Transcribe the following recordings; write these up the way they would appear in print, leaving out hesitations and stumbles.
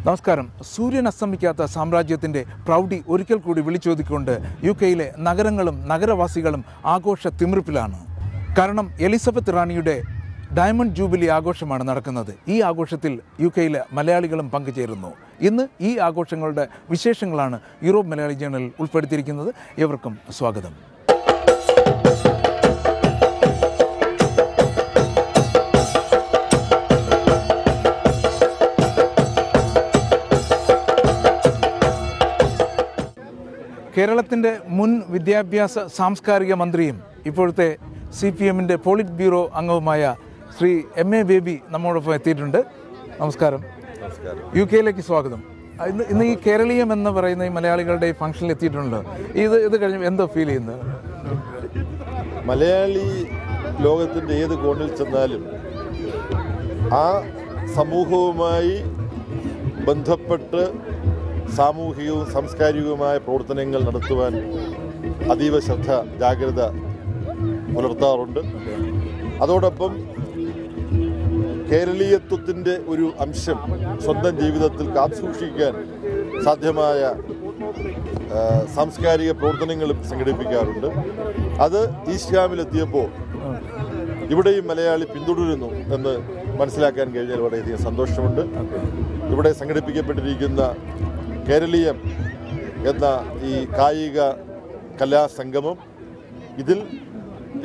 നമസ്കാരം. സൂര്യൻ അസ്തമിക്കാത്ത സാമ്രാജ്യത്തിൻ്റെ പ്രൗഢി ഒരിക്കൽ കൂടി വിളിച്ചോതിക്കൊണ്ട് UK-യിലെ നഗരങ്ങളും നഗരവാസികളും ആഘോഷ തിമിർപ്പിലാണ്. കാരണം എലിസബത്ത് റാണിയുടെ ഡയമണ്ട് ജൂബിലി ആഘോഷമാണ് നടക്കുന്നത്. ഈ ആഘോഷത്തിൽ UK-യിലെ മലയാളികളും പങ്കുചേരുന്നു. ഇന്ന് ഈ ആഘോഷങ്ങളുടെ വിശേഷങ്ങളാണ് യൂറോപ്പ് മലയാളി ജേണലിൽ ഉൾപ്പെടുത്തിയിരിക്കുന്നത്. ഏവർക്കും സ്വാഗതം. കേരളത്തിൻ്റെ മുൻ വിദ്യാഭ്യാസ സാംസ്കാരിക മന്ത്രിയും ഇപ്പോഴത്തെ CPM-ൻ്റെ പോളിറ്റ് ബ്യൂറോ അംഗവുമായ ശ്രീ MA ബേബി നമ്മോടൊപ്പം എത്തിയിട്ടുണ്ട്. നമസ്കാരം. UK-യിലേക്ക് സ്വാഗതം. ഇന്ന് ഈ കേരളീയം എന്ന് പറയുന്ന ഈ മലയാളികളുടെ ഈ ഫംഗ്ഷനിൽ എത്തിയിട്ടുണ്ടല്ലോ. ഇത് കഴിഞ്ഞ് എന്തോ ഫീൽ ചെയ്യുന്നത്? മലയാളി ലോകത്തിൻ്റെ ഏത് കോണിൽ ചെന്നാലും ആ സമൂഹവുമായി ബന്ധപ്പെട്ട് സാമൂഹികവും സാംസ്കാരികവുമായ പ്രവർത്തനങ്ങൾ നടത്തുവാൻ അതീവ ശ്രദ്ധ ജാഗ്രത പുലർത്താറുണ്ട്. അതോടൊപ്പം കേരളീയത്വത്തിൻ്റെ ഒരു അംശം സ്വന്തം ജീവിതത്തിൽ കാത്തുസൂക്ഷിക്കാൻ സാധ്യമായ സാംസ്കാരിക പ്രവർത്തനങ്ങളും സംഘടിപ്പിക്കാറുണ്ട്. അത് ഈസ്റ്റ് ക്യാമ്പിലെത്തിയപ്പോൾ ഇവിടെയും മലയാളി പിന്തുടരുന്നു എന്ന് മനസ്സിലാക്കാൻ കഴിഞ്ഞാൽ വളരെയധികം സന്തോഷമുണ്ട്. ഇവിടെ സംഘടിപ്പിക്കപ്പെട്ടിരിക്കുന്ന കേരളീയം എന്ന ഈ കായിക കലാസംഗമം, ഇതിൽ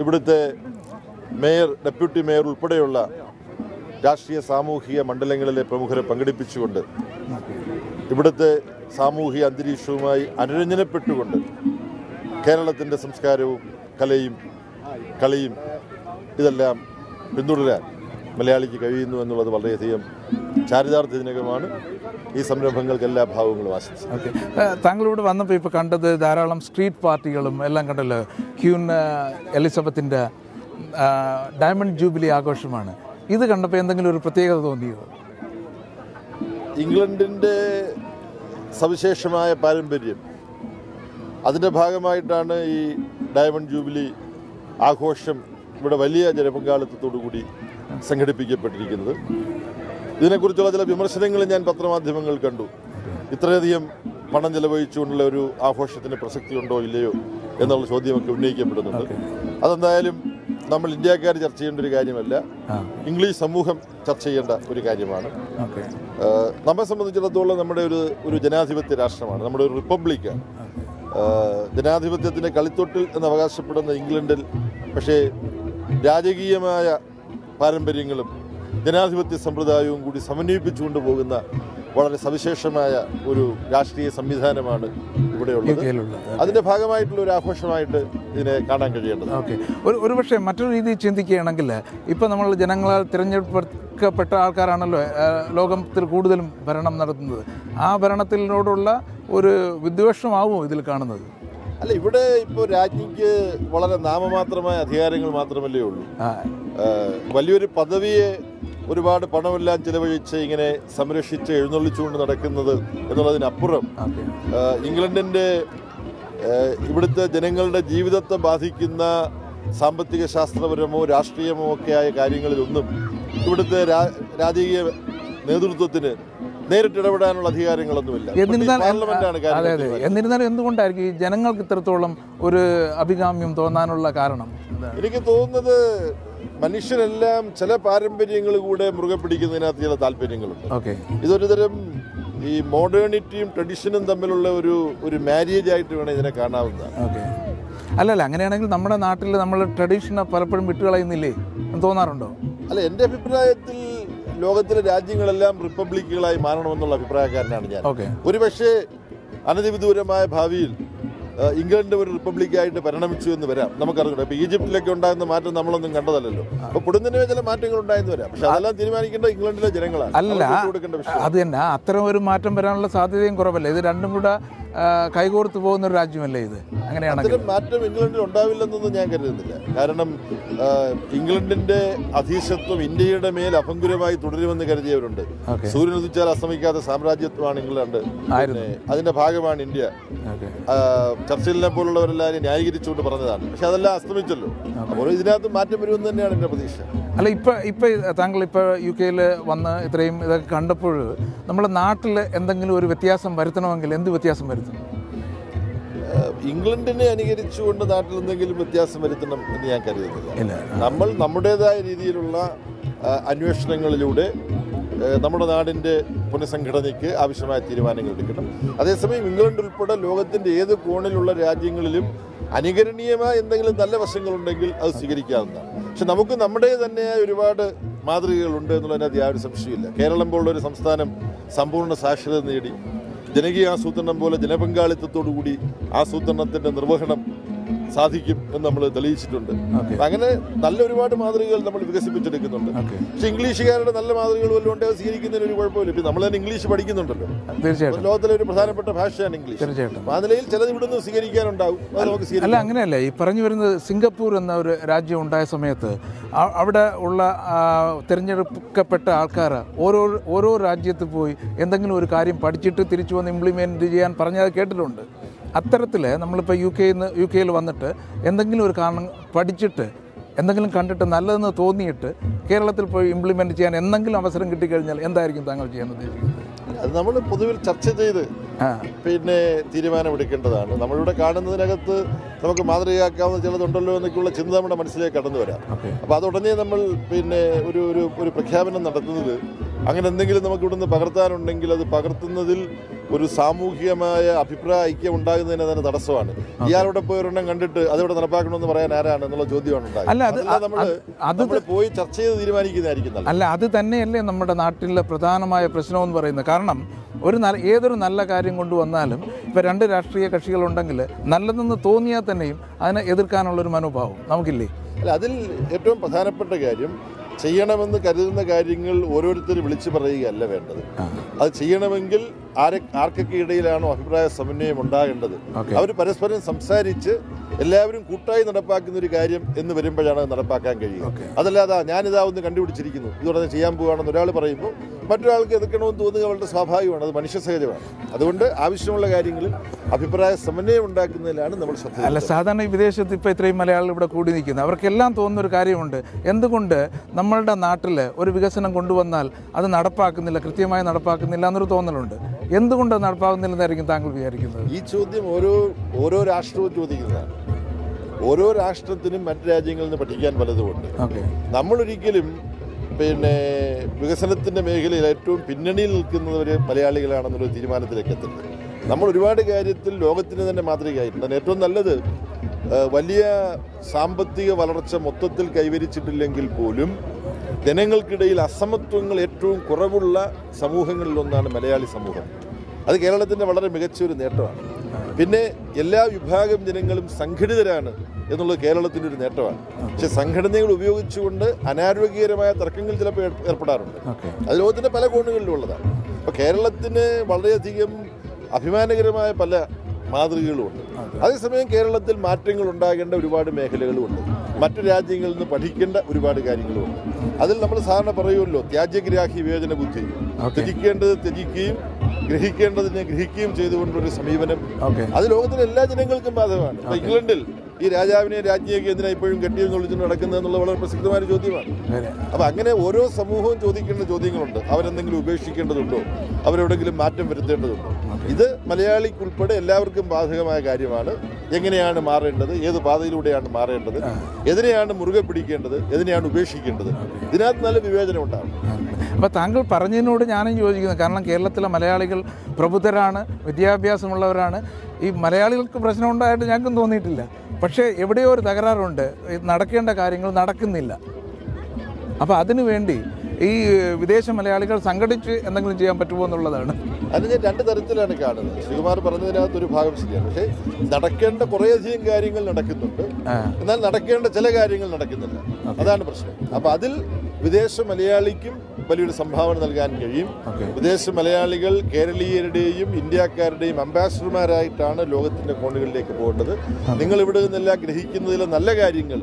ഇവിടുത്തെ മേയർ, ഡെപ്യൂട്ടി മേയർ ഉൾപ്പെടെയുള്ള രാഷ്ട്രീയ സാമൂഹിക മണ്ഡലങ്ങളിലെ പ്രമുഖരെ പങ്കെടുപ്പിച്ചുകൊണ്ട് ഇവിടുത്തെ സാമൂഹിക അന്തരീക്ഷവുമായി അനുരഞ്ജനപ്പെട്ടുകൊണ്ട് കേരളത്തിൻ്റെ സംസ്കാരവും കലയും കളിയും ഇതെല്ലാം പിന്തുടരാൻ മലയാളിക്ക് കഴിയുന്നു എന്നുള്ളത് വളരെയധികം ചാരിതാർത്ഥ്യജനകമാണ്. ഈ സംരംഭങ്ങൾക്ക് എല്ലാ ഭാവങ്ങളും ആശംസിക്കുന്നു. ഓക്കെ, താങ്കളിവിടെ വന്നപ്പോൾ ഇപ്പോൾ കണ്ടത് ധാരാളം സ്ട്രീറ്റ് പാർട്ടികളും എല്ലാം കണ്ടല്ലോ. ക്യൂൻ എലിസബത്തിൻ്റെ ഡയമണ്ട് ജൂബിലി ആഘോഷമാണ്. ഇത് കണ്ടപ്പോൾ എന്തെങ്കിലും ഒരു പ്രത്യേകത തോന്നിയോ? ഇംഗ്ലണ്ടിൻ്റെ സവിശേഷമായ പാരമ്പര്യം, അതിൻ്റെ ഭാഗമായിട്ടാണ് ഈ ഡയമണ്ട് ജൂബിലി ആഘോഷം ഇവിടെ വലിയ ജനപങ്കാളിത്തത്തോടു കൂടി സംഘടിപ്പിക്കപ്പെട്ടിരിക്കുന്നത്. ഇതിനെക്കുറിച്ചുള്ള ചില വിമർശനങ്ങൾ ഞാൻ പത്രമാധ്യമങ്ങൾ കണ്ടു. ഇത്രയധികം പണം ചെലവഴിച്ചുകൊണ്ടുള്ള ഒരു ആഘോഷത്തിന് പ്രസക്തിയുണ്ടോ ഇല്ലയോ എന്നുള്ള ചോദ്യമൊക്കെ ഉന്നയിക്കപ്പെടുന്നുണ്ട്. അതെന്തായാലും നമ്മൾ ഇന്ത്യക്കാർ ചർച്ച ചെയ്യേണ്ട ഒരു കാര്യമല്ല, ഇംഗ്ലീഷ് സമൂഹം ചർച്ച ചെയ്യേണ്ട ഒരു കാര്യമാണ്. നമ്മെ സംബന്ധിച്ചിടത്തോളം നമ്മുടെ ഒരു ജനാധിപത്യ രാഷ്ട്രമാണ്, നമ്മുടെ ഒരു റിപ്പബ്ലിക്കാണ്. ജനാധിപത്യത്തിൻ്റെ കളിത്തൊട്ടിൽ എന്ന് അവകാശപ്പെടുന്ന ഇംഗ്ലണ്ടിൽ പക്ഷേ രാജകീയമായ പാരമ്പര്യങ്ങളും ജനാധിപത്യ സമ്പ്രദായവും കൂടി സമന്വയിപ്പിച്ചുകൊണ്ട് പോകുന്ന വളരെ സവിശേഷമായ ഒരു രാഷ്ട്രീയ സംവിധാനമാണ് ഇവിടെയുള്ളത്. അതിൻ്റെ ഭാഗമായിട്ടുള്ള ഒരു ആഘോഷമായിട്ട് ഇതിനെ കാണാൻ കഴിയേണ്ടത്. ഓക്കെ, ഒരു പക്ഷേ മറ്റൊരു രീതിയിൽ ചിന്തിക്കുകയാണെങ്കിൽ ഇപ്പോൾ നമ്മൾ ജനങ്ങളാൽ തിരഞ്ഞെടുക്കപ്പെട്ട ആൾക്കാരാണല്ലോ ലോകത്തിൽ കൂടുതലും ഭരണം നടത്തുന്നത്. ആ ഭരണത്തിനോടുള്ള ഒരു വിദ്വേഷമാവുമോ ഇതിൽ കാണുന്നത്? അല്ല, ഇവിടെ ഇപ്പോൾ രാജ്ഞിക്ക് വളരെ നാമമാത്രമായ അധികാരങ്ങൾ മാത്രമല്ലേ ഉള്ളൂ. വലിയൊരു പദവിയെ ഒരുപാട് പണമെല്ലാം ചിലവഴിച്ച് ഇങ്ങനെ സംരക്ഷിച്ച് എഴുന്നള്ളിച്ചുകൊണ്ട് നടക്കുന്നത് എന്നുള്ളതിനപ്പുറം ഇംഗ്ലണ്ടിൻ്റെ ഇവിടുത്തെ ജനങ്ങളുടെ ജീവിതത്തെ ബാധിക്കുന്ന സാമ്പത്തിക ശാസ്ത്രപരമോ രാഷ്ട്രീയമോ ഒക്കെയായ കാര്യങ്ങളിലൊന്നും ഇവിടുത്തെ രാജകീയ നേതൃത്വത്തിന് നേരിട്ട് ഇടപെടാനുള്ള അധികാരങ്ങളൊന്നുമില്ല. എന്നിരുന്നാലും എന്തുകൊണ്ടായിരിക്കും ഈ ജനങ്ങൾക്ക് ഇത്രത്തോളം ഒരു അഭികാമ്യം തോന്നാനുള്ള കാരണം? എനിക്ക് തോന്നുന്നത് മനുഷ്യരെല്ലാം ചില പാരമ്പര്യങ്ങൾ കൂടെ മുറുകെ പിടിക്കുന്നതിനകത്ത് ചില താല്പര്യങ്ങളുണ്ട്. ഇതൊരു തരം ഈ മോഡേണിറ്റിയും ട്രഡീഷനും തമ്മിലുള്ള ഒരു മാരേജ് ആയിട്ട് വേണം ഇതിനെ കാണാവുന്നതാണ്. അല്ലല്ല, അങ്ങനെയാണെങ്കിൽ നമ്മുടെ നാട്ടിൽ നമ്മൾ ട്രഡീഷനെ പലപ്പോഴും വിട്ടുകളയുന്നില്ലേ എന്ന് തോന്നാറുണ്ടോ? അല്ല, എൻ്റെ അഭിപ്രായത്തിൽ ലോകത്തിലെ രാജ്യങ്ങളെല്ലാം റിപ്പബ്ലിക്കുകളായി മാറണമെന്നുള്ള അഭിപ്രായക്കാരനാണ് ഞാൻ. ഒരുപക്ഷെ അനധിവിദൂരമായ ഭാവിയിൽ ഇംഗ്ലണ്ട് ഒരു റിപ്പബ്ലിക്കായിട്ട് പരിണമിച്ചു എന്ന് വരാം, നമുക്കറിഞ്ഞൂടാ. ഇപ്പോൾ ഈജിപ്തിലൊക്കെ ഉണ്ടാകുന്ന മാറ്റം നമ്മളൊന്നും കണ്ടതല്ലോ. അപ്പോൾ പൊടുന്നതിന് ചില മാറ്റങ്ങൾ ഉണ്ടായെന്ന് വരാം, പക്ഷെ അതെല്ലാം തീരുമാനിക്കേണ്ട ഇംഗ്ലണ്ടിലെ ജനങ്ങളാണ്. അല്ല, അത് തന്നെ അത്തരം ഒരു മാറ്റം വരാനുള്ള സാധ്യതയും കുറവല്ല. ഇത് രണ്ടും കൂടെ കൈകോർത്ത് പോകുന്ന ഒരു രാജ്യമല്ലേ ഇത്? അങ്ങനെയാണെങ്കിൽ മാറ്റം ഇംഗ്ലണ്ടിൽ ഉണ്ടാവില്ലെന്നൊന്നും ഞാൻ കരുതുന്നില്ല. കാരണം ഇംഗ്ലണ്ടിന്റെ അധീശത്വം ഇന്ത്യയുടെ മേൽ അഭംഗുരമായി തുടരുമെന്ന് കരുതിയവരുണ്ട്. സൂര്യൻ ഉദിച്ചാൽ അസ്തമിക്കാത്ത സാമ്രാജ്യത്വമാണ് ഇംഗ്ലണ്ട്, അതിന്റെ ഭാഗമാണ് ഇന്ത്യ. ചർച്ചിലിനെ പോലുള്ളവരെല്ലാം ന്യായീകരിച്ചുകൊണ്ട് പറഞ്ഞതാണ്. പക്ഷെ അതെല്ലാം അസ്തമിച്ചല്ലോ. അപ്പോൾ ഇതിനകത്ത് മാറ്റം വരുമെന്ന് തന്നെയാണ് എന്റെ പ്രതീക്ഷ. അല്ല, ഇപ്പൊ താങ്കൾ ഇപ്പോൾ UK വന്ന് ഇത്രയും ഇതൊക്കെ കണ്ടപ്പോൾ നമ്മുടെ നാട്ടിൽ എന്തെങ്കിലും ഒരു വ്യത്യാസം വരുത്തണമെങ്കിൽ എന്ത് വ്യത്യാസം വരുത്തും? ഇംഗ്ലണ്ടിനെ അനുകരിച്ചുകൊണ്ട് നാട്ടിൽ എന്തെങ്കിലും വ്യത്യാസം വരുത്തണം എന്ന് ഞാൻ കരുതുന്നില്ല. നമ്മൾ നമ്മുടേതായ രീതിയിലുള്ള അന്വേഷണങ്ങളിലൂടെ നമ്മുടെ നാടിൻ്റെ പുനഃസംഘടനയ്ക്ക് ആവശ്യമായ തീരുമാനങ്ങൾ എടുക്കണം. അതേസമയം ഇംഗ്ലണ്ട് ഉൾപ്പെടെ ലോകത്തിൻ്റെ ഏത് കോണിലുള്ള രാജ്യങ്ങളിലും അനുകരണീയമായ എന്തെങ്കിലും നല്ല വശങ്ങളുണ്ടെങ്കിൽ അത് സ്വീകരിക്കാവുന്നതാണ്. പക്ഷെ നമുക്ക് നമ്മുടെ തന്നെയായ ഒരുപാട് മാതൃകകളുണ്ട് എന്നുള്ളതിനകത്ത് യാതൊരു സംശയമില്ല. കേരളം പോലുള്ള ഒരു സംസ്ഥാനം സമ്പൂർണ്ണ സാക്ഷരത നേടി ജനകീയ ആസൂത്രണം പോലെ ജനപങ്കാളിത്തത്തോടുകൂടി ആസൂത്രണത്തിന്റെ നിർവഹണം സാധിക്കും എന്ന് നമ്മൾ തെളിയിച്ചിട്ടുണ്ട്. അങ്ങനെ നല്ല ഒരുപാട് മാതൃകകൾ നമ്മൾ വികസിപ്പിച്ചെടുക്കുന്നുണ്ട്. പക്ഷെ ഇംഗ്ലീഷുകാരുടെ നല്ല മാതൃകകൾ വല്ലതും ഉണ്ട്, അത് സ്വീകരിക്കുന്നതിന് ഒരു കുഴപ്പമില്ല. ഇപ്പം നമ്മൾ തന്നെ ഇംഗ്ലീഷ് പഠിക്കുന്നുണ്ടല്ലോ. തീർച്ചയായിട്ടും ലോകത്തിലെ ഒരു പ്രധാനപ്പെട്ട ഭാഷയാണ് ഇംഗ്ലീഷ്. തീർച്ചയായിട്ടും ആ നിലയിൽ ചിലത് ഇവിടുന്ന് സ്വീകരിക്കാനുണ്ടാവും. അത് നമുക്ക് സ്വീകരിക്കാം. അല്ല, അങ്ങനെയല്ല. ഈ പറഞ്ഞു വരുന്നത് സിംഗപ്പൂർ എന്ന ഒരു രാജ്യം ഉണ്ടായ സമയത്ത് അവിടെ ഉള്ള തിരഞ്ഞെടുക്കപ്പെട്ട ആൾക്കാർ ഓരോ രാജ്യത്ത് പോയി എന്തെങ്കിലും ഒരു കാര്യം പഠിച്ചിട്ട് തിരിച്ചു വന്ന് ഇംപ്ലിമെൻറ്റ് ചെയ്യാൻ പറഞ്ഞത് കേട്ടിട്ടുണ്ട്. അത്തരത്തിൽ നമ്മളിപ്പോൾ UK വന്നിട്ട് എന്തെങ്കിലും ഒരു കാരണം പഠിച്ചിട്ട് എന്തെങ്കിലും കണ്ടിട്ട് നല്ലതെന്ന് തോന്നിയിട്ട് കേരളത്തിൽ പോയി ഇംപ്ലിമെൻറ്റ് ചെയ്യാൻ എന്തെങ്കിലും അവസരം കിട്ടിക്കഴിഞ്ഞാൽ എന്തായിരിക്കും താങ്കൾ ചെയ്യാൻ ഉദ്ദേശിക്കുന്നത്? അത് നമ്മൾ പൊതുവിൽ ചർച്ച ചെയ്ത് പിന്നെ തീരുമാനമെടുക്കേണ്ടതാണ്. നമ്മളിവിടെ കാണുന്നതിനകത്ത് നമുക്ക് മാതൃകയാക്കാവുന്ന ചിലതുണ്ടല്ലോ എന്നൊക്കെയുള്ള ചിന്ത നമ്മുടെ മനസ്സിലേക്ക് കടന്നു വരാം. അപ്പോൾ അതുടനെ നമ്മൾ പിന്നെ ഒരു പ്രഖ്യാപനം നടത്തുന്നത് അങ്ങനെ എന്തെങ്കിലും നമുക്ക് ഇവിടുന്ന് പകർത്താനുണ്ടെങ്കിൽ അത് പകർത്തുന്നതിൽ ഒരു സാമൂഹികമായ അഭിപ്രായ ഐക്യം ഉണ്ടാകുന്നതിന് തന്നെ തടസ്സമാണ്. ഇയാളുടെ പോയി ഒരെണ്ണം കണ്ടിട്ട് അതിവിടെ നടപ്പാക്കണമെന്ന് പറയാൻ ആരാണ് എന്നുള്ള ചോദ്യമാണ് ഉണ്ടായത്. നമ്മൾ പോയി ചർച്ച ചെയ്ത് തീരുമാനിക്കുന്നതായിരിക്കും. അല്ല, അത് തന്നെയല്ലേ നമ്മുടെ നാട്ടിലെ പ്രധാനമായ പ്രശ്നമെന്ന് പറയുന്നത്. കാരണം ഏതൊരു നല്ല കാര്യം കൊണ്ടുവന്നാലും ഇപ്പോൾ രണ്ട് രാഷ്ട്രീയ കക്ഷികളുണ്ടെങ്കിൽ നല്ലതെന്ന് തോന്നിയാൽ തന്നെയും അതിനെ എതിർക്കാനുള്ളൊരു മനോഭാവം നമുക്കില്ലേ? അല്ല, അതിൽ ഏറ്റവും പ്രധാനപ്പെട്ട കാര്യം ചെയ്യണമെന്ന് കരുതുന്ന കാര്യങ്ങൾ ഓരോരുത്തർ വിളിച്ചു പറയുകയല്ല വേണ്ടത്. അത് ചെയ്യണമെങ്കിൽ ആർക്കൊക്കെ ഇടയിലാണോ അഭിപ്രായ സമന്വയം ഉണ്ടാകേണ്ടത് അവർ പരസ്പരം സംസാരിച്ച് എല്ലാവരും കൂട്ടായി നടപ്പാക്കുന്ന ഒരു കാര്യം എന്ന് വരുമ്പോഴാണ് അത് നടപ്പാക്കാൻ കഴിയുക. അതല്ലാതെ ഞാനിതാ ഒന്ന് കണ്ടുപിടിച്ചിരിക്കുന്നു ഇതോടെ ചെയ്യാൻ പോവുകയാണെന്ന് ഒരാൾ പറയുമ്പോൾ മറ്റൊരാൾക്ക് എതിർക്കണമെന്ന് തോന്നുക വളരെ സ്വാഭാവികമാണ്. അത് മനുഷ്യ സഹജമാണ്. അതുകൊണ്ട് ആവശ്യമുള്ള കാര്യങ്ങളിൽ അഭിപ്രായ സമന്വയം ഉണ്ടാക്കുന്നതിലാണ് നമ്മൾ ശ്രദ്ധ. അല്ല, സാധാരണ ഈ വിദേശത്ത് ഇപ്പോൾ ഇത്രയും മലയാളികൾ ഇവിടെ കൂടി നിൽക്കുന്നത് അവർക്കെല്ലാം തോന്നുന്നൊരു കാര്യമുണ്ട്. എന്തുകൊണ്ട് നമ്മളുടെ നാട്ടിൽ ഒരു വികസനം കൊണ്ടുവന്നാൽ അത് നടപ്പാക്കുന്നില്ല, കൃത്യമായി നടപ്പാക്കുന്നില്ല എന്നൊരു തോന്നലുണ്ട്. എന്തുകൊണ്ട് നടപ്പാക്കുന്നില്ലെന്നായിരിക്കും താങ്കൾ വിചാരിക്കുന്നത്? ഈ ചോദ്യം ഓരോ രാഷ്ട്രവും ചോദിക്കുന്നതാണ്. ഓരോ രാഷ്ട്രത്തിനും മറ്റു രാജ്യങ്ങളിൽ നിന്ന് പഠിക്കാൻ പലതുമുണ്ട്. നമ്മളൊരിക്കലും പിന്നെ വികസനത്തിൻ്റെ മേഖലയിൽ ഏറ്റവും പിന്നണിയിൽ നിൽക്കുന്നവർ മലയാളികളാണെന്നൊരു തീരുമാനത്തിലേക്ക് എത്തുന്നത്. നമ്മൾ ഒരുപാട് കാര്യത്തിൽ ലോകത്തിന് തന്നെ മാതൃകയായിട്ടുണ്ട്. അതിന് ഏറ്റവും നല്ലത് വലിയ സാമ്പത്തിക വളർച്ച മൊത്തത്തിൽ കൈവരിച്ചിട്ടില്ലെങ്കിൽ പോലും ജനങ്ങൾക്കിടയിൽ അസമത്വങ്ങൾ ഏറ്റവും കുറവുള്ള സമൂഹങ്ങളിലൊന്നാണ് മലയാളി സമൂഹം. അത് കേരളത്തിൻ്റെ വളരെ മികച്ചൊരു നേട്ടമാണ്. പിന്നെ എല്ലാ വിഭാഗം ജനങ്ങളും സംഘടിതരാണ് എന്നുള്ളത് കേരളത്തിൻ്റെ ഒരു നേട്ടമാണ്. പക്ഷെ സംഘടനകൾ ഉപയോഗിച്ചുകൊണ്ട് അനാരോഗ്യകരമായ തർക്കങ്ങൾ ചിലപ്പോൾ ഏർപ്പെടാറുണ്ട്. അത് ലോകത്തിൻ്റെ പല കോണുകളിലും ഉള്ളതാണ്. അപ്പോൾ കേരളത്തിന് വളരെയധികം അഭിമാനകരമായ പല മാതൃകകളുമുണ്ട്. അതേസമയം കേരളത്തിൽ മാറ്റങ്ങൾ ഉണ്ടാകേണ്ട ഒരുപാട് മേഖലകളുമുണ്ട്. മറ്റു രാജ്യങ്ങളിൽ നിന്ന് പഠിക്കേണ്ട ഒരുപാട് കാര്യങ്ങളുമുണ്ട്. അതിൽ നമ്മൾ സാധാരണ പറയുമല്ലോ, ത്യാജ്യഗ്രാഹി വിവേചന ബുദ്ധി. ത്യജിക്കേണ്ടത് ത്യജിക്കുകയും ഗ്രഹിക്കേണ്ടതിനെ ഗ്രഹിക്കുകയും ചെയ്തുകൊണ്ടൊരു സമീപനം അത് ലോകത്തിലെ എല്ലാ ജനങ്ങൾക്കും ബാധകമാണ്. ഇപ്പൊ ഇംഗ്ലണ്ടിൽ ഈ രാജാവിനെ രാജ്ഞിയൊക്കെ എന്തിനാ ഇപ്പോഴും കെട്ടിയെന്ന് വിളിച്ചുകൊണ്ട് നടക്കുന്നത് എന്നുള്ള വളരെ പ്രസക്തമായ ചോദ്യമാണ്. അപ്പൊ അങ്ങനെ ഓരോ സമൂഹവും ചോദിക്കേണ്ട ചോദ്യങ്ങളുണ്ട്. അവരെന്തെങ്കിലും ഉപേക്ഷിക്കേണ്ടതുണ്ടോ, അവരെവിടെങ്കിലും മാറ്റം വരുത്തേണ്ടതുണ്ടോ? ഇത് മലയാളിക്കുൾപ്പെടെ എല്ലാവർക്കും ബാധകമായ കാര്യമാണ്. എങ്ങനെയാണ് മാറേണ്ടത്, ഏത് പാതയിലൂടെയാണ് മാറേണ്ടത്, എതിനെയാണ് മുറുകെ പിടിക്കേണ്ടത്, എതിനെയാണ് ഉപേക്ഷിക്കേണ്ടത്, ഇതിനകത്ത് നല്ല വിവേചനം ഉണ്ടാകും. അപ്പോൾ താങ്കൾ പറഞ്ഞതിനോട് ഞാനും യോജിക്കുന്നത്. കാരണം കേരളത്തിലെ മലയാളികൾ പ്രബുദ്ധരാണ്, വിദ്യാഭ്യാസമുള്ളവരാണ്. ഈ മലയാളികൾക്ക് പ്രശ്നം ഉണ്ടായിട്ട് ഞങ്ങൾക്കും തോന്നിയിട്ടില്ല. പക്ഷേ എവിടെയോ ഒരു തകരാറുണ്ട്, നടക്കേണ്ട കാര്യങ്ങൾ നടക്കുന്നില്ല. അപ്പോൾ അതിനു വേണ്ടി ഈ വിദേശ മലയാളികൾ സംഘടിച്ച് എന്തെങ്കിലും ചെയ്യാൻ പറ്റുമോ എന്നുള്ളതാണ്. അത് ഞാൻ രണ്ട് തരത്തിലാണ് കാണുന്നത്. ശ്രീകുമാർ പറഞ്ഞതിനകത്തൊരു ഭാഗം ശരിയാണ്. പക്ഷേ നടക്കേണ്ട കുറേയധികം കാര്യങ്ങൾ നടക്കുന്നുണ്ട്, എന്നാൽ നടക്കേണ്ട ചില കാര്യങ്ങൾ നടക്കുന്നില്ല. അതാണ് പ്രശ്നം. അപ്പം അതിൽ വിദേശ മലയാളിക്കും വലിയൊരു സംഭാവന നൽകാൻ കഴിയും. വിദേശ മലയാളികൾ കേരളീയരുടെയും ഇന്ത്യക്കാരുടെയും അംബാസഡർമാരായിട്ടാണ് ലോകത്തിന്റെ കോണുകളിലേക്ക് പോകേണ്ടത്. നിങ്ങൾ ഇവിടെ നിന്നെല്ലാം ഗ്രഹിക്കുന്നതിലെ നല്ല കാര്യങ്ങൾ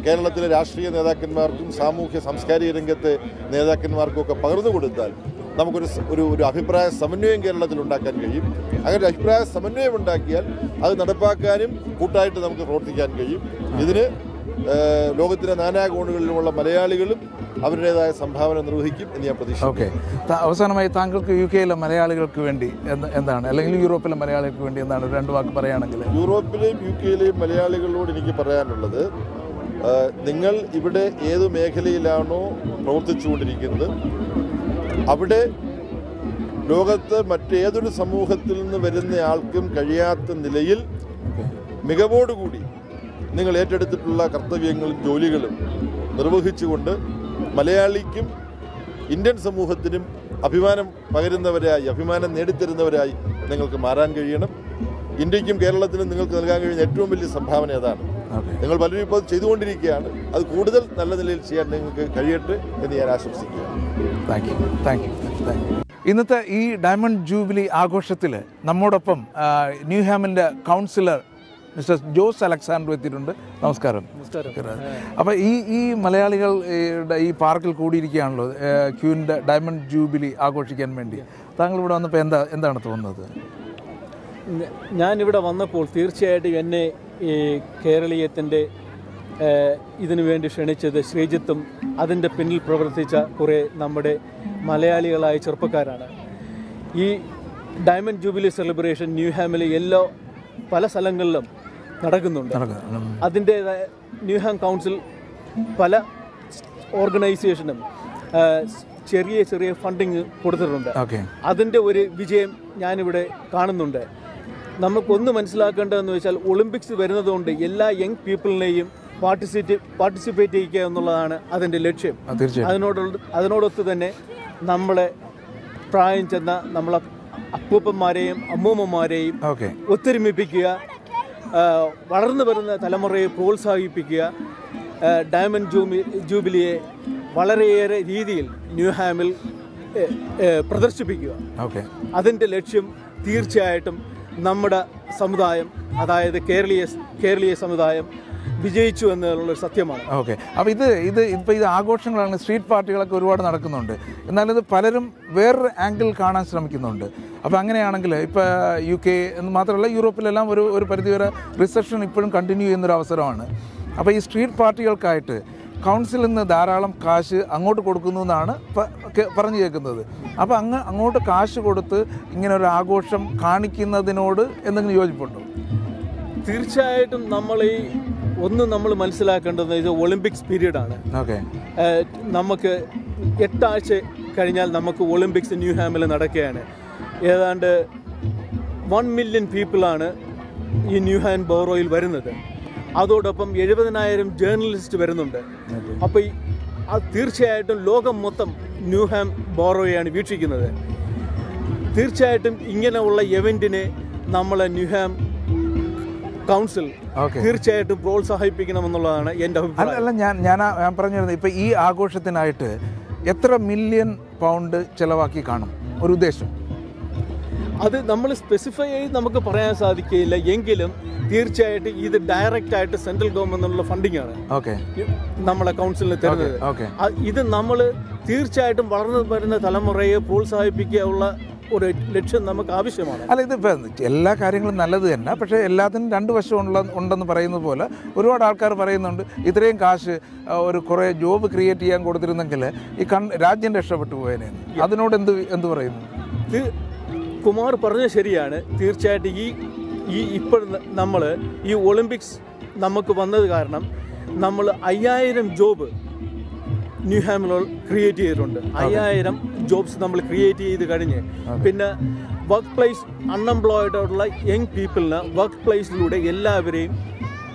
കേരളത്തിലെ രാഷ്ട്രീയ നേതാക്കന്മാർക്കും സാമൂഹ്യ സാംസ്കാരിക രംഗത്തെ നേതാക്കന്മാർക്കും ഒക്കെ പകർന്നു കൊടുത്താൽ നമുക്കൊരു ഒരു അഭിപ്രായ സമന്വയം കേരളത്തിൽ ഉണ്ടാക്കാൻ കഴിയും. അങ്ങനെ ഒരു അഭിപ്രായ സമന്വയം ഉണ്ടാക്കിയാൽ അത് നടപ്പാക്കാനും കൂട്ടായിട്ട് നമുക്ക് പ്രവർത്തിക്കാൻ കഴിയും. ഇതിന് ലോകത്തിലെ നാനാകോണുകളിലുമുള്ള മലയാളികളും അവരുടേതായ സംഭാവന നിർവഹിക്കും എന്ന് ഞാൻ പ്രതീക്ഷിക്കുന്നു. അവസാനമായി താങ്കൾക്ക് UK-യിലെ മലയാളികൾക്ക് വേണ്ടി എന്താണ്, അല്ലെങ്കിൽ യൂറോപ്പിലെ മലയാളികൾക്ക് വേണ്ടി എന്താണ് രണ്ട് വാക്ക് പറയുകയാണെങ്കിൽ? യൂറോപ്പിലെയും UK-യിലെയും മലയാളികളോട് എനിക്ക് പറയാനുള്ളത്, നിങ്ങൾ ഇവിടെ ഏത് മേഖലയിലാണോ പ്രവർത്തിച്ചുകൊണ്ടിരിക്കുന്നത് അവിടെ ലോകത്ത് മറ്റേതൊരു സമൂഹത്തിൽ നിന്ന് വരുന്ന ആൾക്കും കഴിയാത്ത നിലയിൽ മികവോടുകൂടി നിങ്ങൾ ഏറ്റെടുത്തിട്ടുള്ള കർത്തവ്യങ്ങളും ജോലികളും നിർവഹിച്ചുകൊണ്ട് മലയാളിക്കും ഇന്ത്യൻ സമൂഹത്തിനും അഭിമാനം പകരുന്നവരായി, അഭിമാനം നേടിത്തരുന്നവരായി നിങ്ങൾക്ക് മാറാൻ കഴിയണം. ഇന്ത്യക്കും കേരളത്തിനും നിങ്ങൾക്ക് നൽകാൻ കഴിയുന്ന ഏറ്റവും വലിയ സംഭാവന അതാണ്. നിങ്ങൾ പലരും ഇപ്പോൾ ചെയ്തുകൊണ്ടിരിക്കുകയാണ്. അത് കൂടുതൽ നല്ല നിലയിൽ ചെയ്യാൻ നിങ്ങൾക്ക് കഴിയട്ടെ എന്ന് ഞാൻ ആശംസിക്കുകയാണ്. Thank you. ഇന്നത്തെ ഈ ഡയമണ്ട് ജൂബിലി ആഘോഷത്തിൽ നമ്മോടൊപ്പം ന്യൂഹാമിൻ്റെ കൗൺസിലർ മിസ്റ്റർ ജോസ് അലക്സാണ്ടർ എത്തിയിട്ടുണ്ട്. നമസ്കാരം. അപ്പോൾ ഈ മലയാളികളുടെ ഈ പാർക്കിൽ കൂടിയിരിക്കുകയാണല്ലോ ക്യൂവിൻ്റെ ഡയമണ്ട് ജൂബിലി ആഘോഷിക്കാൻ വേണ്ടി. താങ്കൾ ഇവിടെ വന്നപ്പോൾ എന്താണ് തോന്നുന്നത്? ഞാനിവിടെ വന്നപ്പോൾ തീർച്ചയായിട്ടും എന്നെ ഈ കേരളീയത്തിൻ്റെ ഇതിനു വേണ്ടി ക്ഷണിച്ചത് ശ്രീജിത്തും അതിൻ്റെ പിന്നിൽ പ്രവർത്തിച്ച കുറേ നമ്മുടെ മലയാളികളായ ചെറുപ്പക്കാരാണ്. ഈ ഡയമണ്ട് ജൂബിലി സെലിബ്രേഷൻ ന്യൂഹാമിൽ പല സ്ഥലങ്ങളിലും നടക്കുന്നുണ്ട്. അതിൻ്റേതായ ന്യൂഹാം കൗൺസിൽ പല ഓർഗനൈസേഷനും ചെറിയ ചെറിയ ഫണ്ടിങ് കൊടുത്തിട്ടുണ്ട്. അതിൻ്റെ ഒരു വിജയം ഞാനിവിടെ കാണുന്നുണ്ട്. നമുക്കൊന്ന് മനസ്സിലാക്കേണ്ടതെന്ന് വെച്ചാൽ ഒളിമ്പിക്സ് വരുന്നതുകൊണ്ട് എല്ലാ യങ് പീപ്പിളിനെയും പാർട്ടിസിപ്പേറ്റ് ചെയ്യുക എന്നുള്ളതാണ് അതിൻ്റെ ലക്ഷ്യം. അതിനോടൊത്ത് തന്നെ നമ്മളെ പ്രായം ചെന്ന നമ്മളെ അപ്പൂപ്പന്മാരെയും അമ്മൂമ്മമാരെയും ഒത്തൊരുമിപ്പിക്കുക, വളർന്നു വരുന്ന തലമുറയെ പ്രോത്സാഹിപ്പിക്കുക, ഡയമണ്ട് ജൂബിലിയെ വളരെയേറെ രീതിയിൽ ന്യൂഹാമിൽ പ്രദർശിപ്പിക്കുക. അതിൻ്റെ ലക്ഷ്യം തീർച്ചയായിട്ടും നമ്മുടെ സമുദായം, അതായത് കേരളീയ സമുദായം വിജയിച്ചു എന്നുള്ളൊരു സത്യമാണ്. അപ്പോൾ ഇത് ആഘോഷങ്ങളാണ്, സ്ട്രീറ്റ് പാർട്ടികളൊക്കെ ഒരുപാട് നടക്കുന്നുണ്ട്. എന്നാലിത് പലരും വേറൊരു ആംഗിൾ കാണാൻ ശ്രമിക്കുന്നുണ്ട്. അപ്പോൾ അങ്ങനെയാണെങ്കിൽ ഇപ്പോൾ UK എന്ന് മാത്രമല്ല യൂറോപ്പിലെല്ലാം ഒരു പരിധിവരെ റിസപ്ഷൻ ഇപ്പോഴും കണ്ടിന്യൂ ചെയ്യുന്നൊരു അവസരമാണ്. അപ്പോൾ ഈ സ്ട്രീറ്റ് പാർട്ടികൾക്കായിട്ട് കൗൺസിലിൽ നിന്ന് ധാരാളം കാശ് അങ്ങോട്ട് കൊടുക്കുന്നു എന്നാണ് പറഞ്ഞു കേൾക്കുന്നത്. അപ്പോൾ അങ്ങോട്ട് കാശ് കൊടുത്ത് ഇങ്ങനെ ഒരു ആഘോഷം കാണിക്കുന്നതിനോട് എന്തെങ്കിലും യോജിപ്പുണ്ടോ? തീർച്ചയായിട്ടും നമ്മൾ മനസ്സിലാക്കേണ്ടത് ഇത് ഒളിമ്പിക്സ് പീരീഡാണ്. നമുക്ക് 8 ആഴ്ച കഴിഞ്ഞാൽ നമുക്ക് ഒളിമ്പിക്സ് ന്യൂഹാമിൽ നടക്കുകയാണ്. ഏതാണ്ട് 1 മില്യൺ പീപ്പിളാണ് ഈ ന്യൂഹാം ബോറോയിൽ വരുന്നത്. അതോടൊപ്പം 70,000 ജേർണലിസ്റ്റ് വരുന്നുണ്ട്. അപ്പോൾ തീർച്ചയായിട്ടും ലോകം മൊത്തം ന്യൂഹാം ബോറോയാണ് വീക്ഷിക്കുന്നത്. തീർച്ചയായിട്ടും ഇങ്ങനെയുള്ള ഇവൻറ്റിനെ നമ്മളെ ന്യൂഹാം കൗൺസിൽ തീർച്ചയായിട്ടും പ്രോത്സാഹിപ്പിക്കണമെന്നുള്ളതാണ് എൻ്റെ അഭിപ്രായം. അല്ല, ഞാൻ പറഞ്ഞിരുന്നത് ഇപ്പോൾ ഈ ആഘോഷത്തിനായിട്ട് എത്ര മില്യൺ പൗണ്ട് ചിലവാക്കി കാണും ഒരു ഉദ്ദേശം? അത് നമ്മൾ സ്പെസിഫൈ ചെയ്ത് നമുക്ക് പറയാൻ സാധിക്കില്ല. എങ്കിലും തീർച്ചയായിട്ടും ഇത് ഡയറക്റ്റ് ആയിട്ട് സെൻട്രൽ ഗവൺമെന്റിനുള്ള ഫണ്ടിങ് ആണ് നമ്മളെ കൗൺസിലിന് തരുന്നത്. ഇത് നമ്മൾ തീർച്ചയായിട്ടും വളർന്നു വരുന്ന തലമുറയെ പ്രോത്സാഹിപ്പിക്കാനുള്ള ഒരു ലക്ഷ്യം നമുക്ക് ആവശ്യമാണ്. അല്ല, ഇതിപ്പോൾ എല്ലാ കാര്യങ്ങളും നല്ലത് തന്നെ, പക്ഷേ എല്ലാത്തിനും 2 വശം ഉണ്ടെന്ന് പറയുന്നത് പോലെ ഒരുപാട് ആൾക്കാർ പറയുന്നുണ്ട് ഇത്രയും കാശ് കുറേ ജോബ് ക്രിയേറ്റ് ചെയ്യാൻ കൊടുത്തിരുന്നെങ്കിൽ ഈ രാജ്യം രക്ഷപ്പെട്ടു പോയേനെ. അതിനോട് എന്ത് പറയുന്നു? കുമാർ പറഞ്ഞത് ശരിയാണ്. തീർച്ചയായിട്ടും ഇപ്പോൾ നമ്മൾ ഈ ഒളിമ്പിക്സ് നമുക്ക് വന്നത് കാരണം നമ്മൾ 5000 ജോബ് ന്യൂഹാമിൽ ക്രിയേറ്റ് ചെയ്തിട്ടുണ്ട്. 5000 ജോബ്സ് നമ്മൾ ക്രിയേറ്റ് ചെയ്ത് കഴിഞ്ഞ് പിന്നെ വർക്ക് പ്ലേസ് അൺഎംപ്ലോയിഡായിട്ടുള്ള യങ് പീപ്പിളിന് വർക്ക് പ്ലേസിലൂടെ